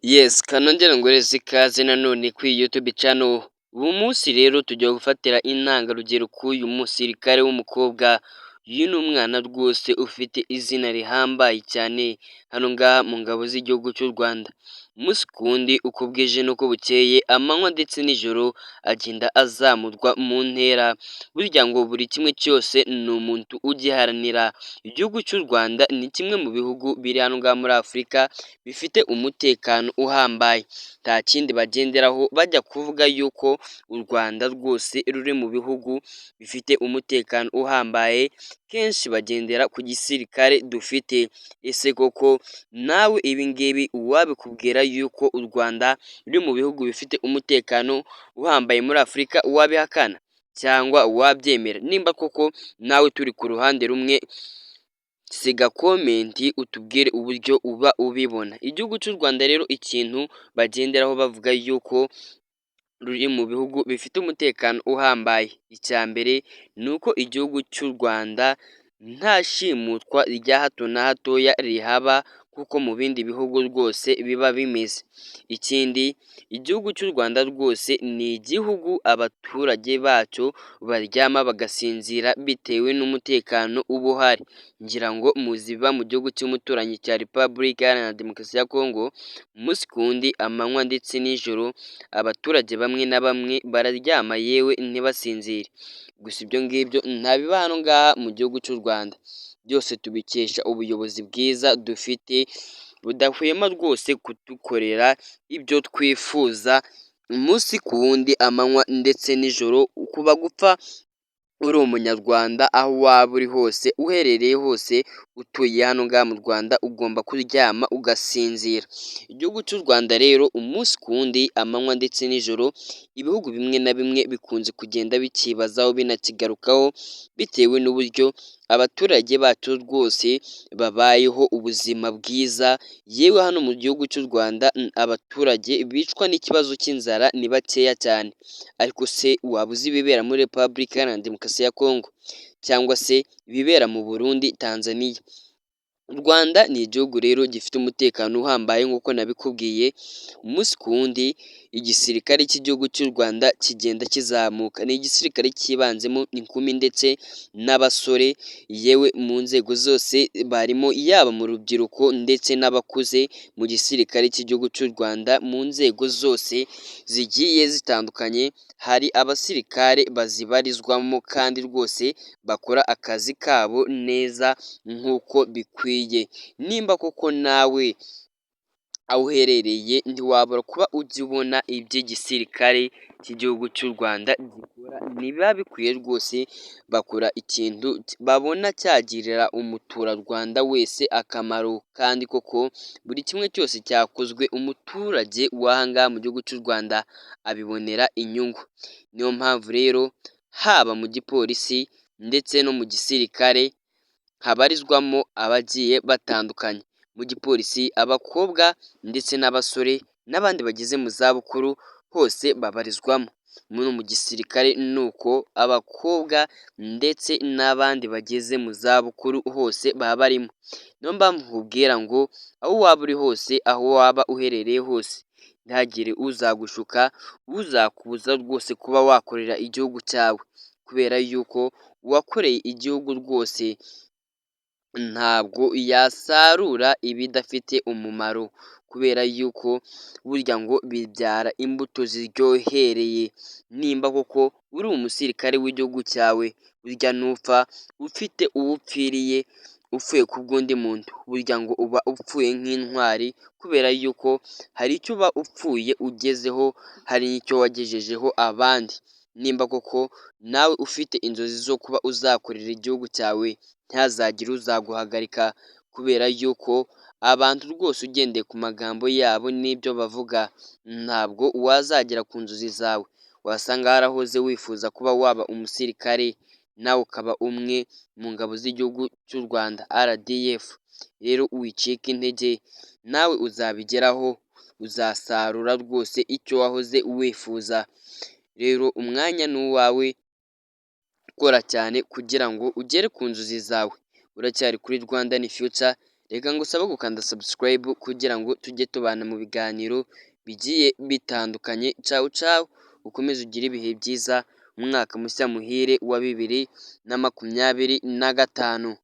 Yes, kanongera ngureze ikaze nanone kuri YouTube channel. Ubu munsi rero tujya gufatira intangarugero k'uyu musirikare w'umukobwa. Uyu ni umwana rwose ufite izina rihambaye cyane hano ngaha mu ngabo z'igihugu cy'u Rwanda. Umunsi ku wundi uko bwije n'uko bukeye, amanywa ndetse n'ijoro agenda azamurwa mu ntera. Burya ngo buri kimwe cyose ni umuntu ugiharanira. Igihugu cy'u Rwanda ni kimwe mu bihugu biri hano ngaha muri Afurika bifite umutekano uhambaye. Nta kindi bagenderaho bajya kuvuga yuko u Rwanda rwose ruri mu bihugu bifite umutekano uhambaye, kenshi bagendera ku gisirikare dufite. Ese koko nawe ibi ngibi uwabikubwira yuko u Rwanda ruri mu bihugu bifite umutekano uhambaye muri Afurika wabihakana cyangwa wabyemera? Nimba koko nawe turi ku ruhande rumwe, siga komenti utubwire uburyo uba ubibona. Igihugu cy'u Rwanda rero ikintu bagenderaho bavuga yuko ruri mu bihugu bifite umutekano uhambaye, icya mbere ni uko igihugu cy'u Rwanda nta shimutwa rya hato na hatoya rihaba kuko mu bindi bihugu rwose biba bimeze. Ikindi, igihugu cy'u Rwanda rwose ni igihugu abaturage bacyo baryama bagasinzira bitewe n'umutekano uba uhari. Ngira ngo muzi biba mu gihugu cy'umuturanyi cya Repubulika Iharanira Demokarasi ya Kongo, umunsi ku wundi, amanywa ndetse n'ijoro, abaturage bamwe na bamwe bararyama yewe ntibasinzire. Gusa ibyo ngibyo ntabiba hano ngaha mu gihugu cy'u Rwanda. Byose tubikesha ubuyobozi bwiza dufite, budahwema rwose kudukorera ibyo twifuza umunsi ku wundi, amanywa ndetse n'ijoro. Kuba gupfa uri umunyarwanda aho waba uri hose, uherereye hose, utuye hano ngaha mu Rwanda, ugomba kuryama ugasinzira. Igihugu cy'u Rwanda rero umunsi ku wundi, amanywa ndetse n'ijoro, ibihugu bimwe na bimwe bikunze kugenda bikibazaho binakigarukaho bitewe n'uburyo abaturage bacu rwose babayeho ubuzima bwiza. Yewe hano mu gihugu cy'u Rwanda abaturage bicwa n'ikibazo cy'inzara ni bakeya cyane. Ariko se waba uzi ibibera muri Repubulika Iharanira Demokarasi ya Kongo cyangwa se ibibera mu Burundi, Tanzania? U Rwanda ni igihugu rero gifite umutekano uhambaye nk'uko nabikubwiye. Umunsi ku wundi igisirikare cy'igihugu cy'u Rwanda kigenda kizamuka. Ni igisirikare cyibanzemo inkumi ndetse n'abasore, yewe mu nzego zose barimo, yaba mu rubyiruko ndetse n'abakuze mu gisirikare cy'igihugu cy'u Rwanda. Mu nzego zose zigiye zitandukanye hari abasirikare bazibarizwamo kandi rwose bakora akazi kabo neza nk'uko bikwiye. Nimba koko nawe aho uherereye ntiwabura kuba ujya ubona iby'igisirikare cy'igihugu cy'u Rwanda gikora, ntibiba bikwiye rwose. Bakora ikintu babona cyagirira umuturarwanda wese akamaro, kandi koko buri kimwe cyose cyakozwe umuturage w'aha ngaha mu gihugu cy'u Rwanda abibonera inyungu. Niyo mpamvu rero haba mu gipolisi ndetse no mu gisirikare habarizwamo abagiye batandukanye. Mu gipolisi abakobwa ndetse n'abasore n'abandi bageze mu zabukuru hose babarizwamo. Mu gisirikare ni uko, abakobwa ndetse n'abandi bageze mu zabukuru hose baba barimo. Niyo mpamvu nkubwira ngo aho waba uri hose, aho waba uherereye hose, ntihagire uzagushuka, uzakubuza rwose kuba wakorera igihugu cyawe, kubera yuko uwakoreye igihugu rwose ntabwo yasarura ibidafite umumaro, kubera yuko burya ngo bibyara imbuto ziryohereye. Nimba koko uri umusirikare w'igihugu cyawe, burya nupfa ufite uwo upfiriye, upfuye ku bw'undi muntu, burya ngo uba upfuye nk'intwari, kubera yuko hari icyo uba upfuye ugezeho, hari icyo wagejejeho abandi. Nimba koko nawe ufite inzozi zo kuba uzakorera igihugu cyawe, ntihazagire uzaguhagarika, kubera yuko abantu rwose ugendeye ku magambo yabo n'ibyo bavuga, ntabwo wazagera ku nzozi zawe. Wasanga warahoze wifuza kuba waba umusirikare, nawe ukaba umwe mu ngabo z'igihugu cy'u Rwanda RDF. Rero wicika intege, nawe uzabigeraho, uzasarura rwose icyo wahoze wifuza. Rero umwanya ni uwawe, kora cyane kugira ngo ugere ku nzozi zawe. Uracyari kuri Rwandan Future, reka ngusabe gukanda subscribe kugira ngo tujye tubana mu biganiro bigiye bitandukanye. Cawu cawu, ukomeze ugire ibihe byiza, umwaka mushya muhire wa 2025.